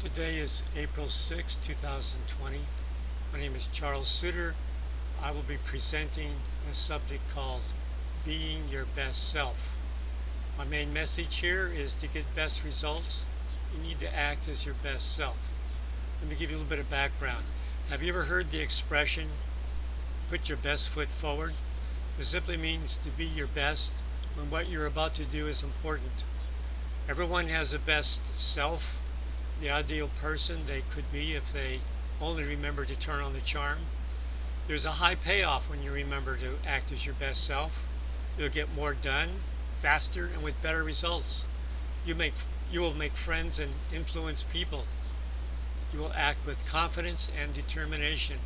Today is April 6, 2020. My name is Charles Suter. I will be presenting a subject called Being Your Best Self. My main message here is to get best results, you need to act as your best self. Let me give you a little bit of background. Have you ever heard the expression, put your best foot forward? It simply means to be your best when what you're about to do is important. Everyone has a best self, the ideal person they could be if they only remember to turn on the charm. There's a high payoff when you remember to act as your best self. You'll get more done, faster, and with better results. You will make friends and influence people. You will act with confidence and determination.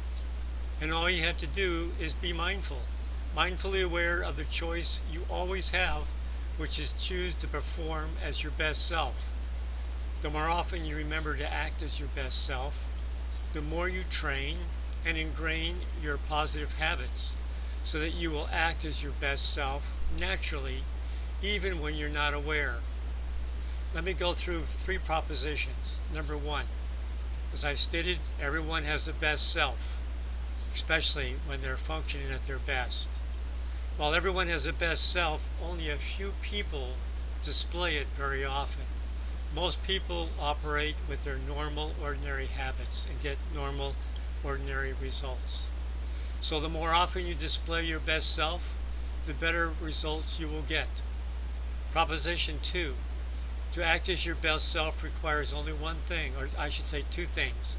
And all you have to do is be mindfully aware of the choice you always have, which is choose to perform as your best self. The more often you remember to act as your best self, the more you train and ingrain your positive habits so that you will act as your best self naturally, even when you're not aware. Let me go through 3 propositions. Number 1, as I stated, everyone has a best self, especially when they're functioning at their best. While everyone has a best self, only a few people display it very often. Most people operate with their normal, ordinary habits and get normal, ordinary results. So the more often you display your best self, the better results you will get. Proposition 2, to act as your best self requires only one thing, or I should say 2 things.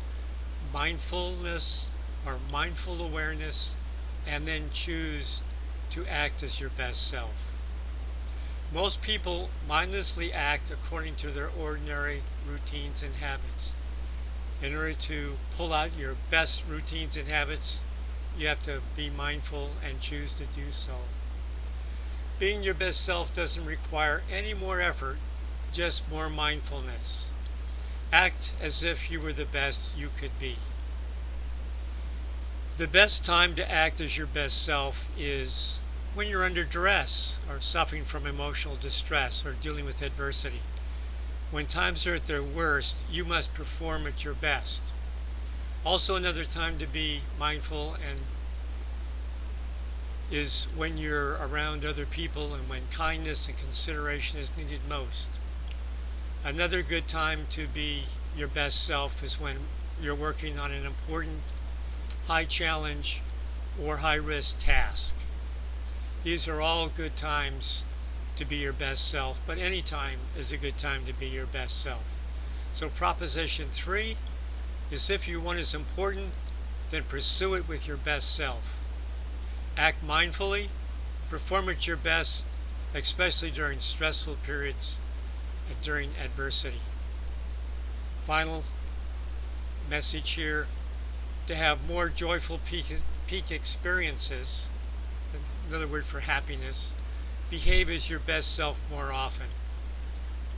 Mindfulness or mindful awareness, and then choose to act as your best self. Most people mindlessly act according to their ordinary routines and habits. In order to pull out your best routines and habits, you have to be mindful and choose to do so. Being your best self doesn't require any more effort, just more mindfulness. Act as if you were the best you could be. The best time to act as your best self is when you're under duress or suffering from emotional distress or dealing with adversity. When times are at their worst, you must perform at your best. Also, another time to be mindful and is when you're around other people and when kindness and consideration is needed most. Another good time to be your best self is when you're working on an important, high challenge or high risk task. These are all good times to be your best self, but any time is a good time to be your best self. So proposition 3 is if you want is important, then pursue it with your best self. Act mindfully, perform at your best, especially during stressful periods and during adversity. Final message here, to have more joyful peak experiences, another word for happiness, behave as your best self more often.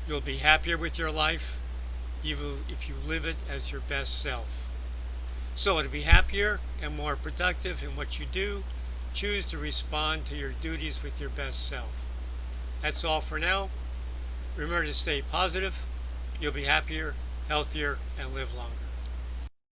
You'll be happier with your life if you live it as your best self. So to be happier and more productive in what you do, choose to respond to your duties with your best self. That's all for now. Remember to stay positive. You'll be happier, healthier, and live longer.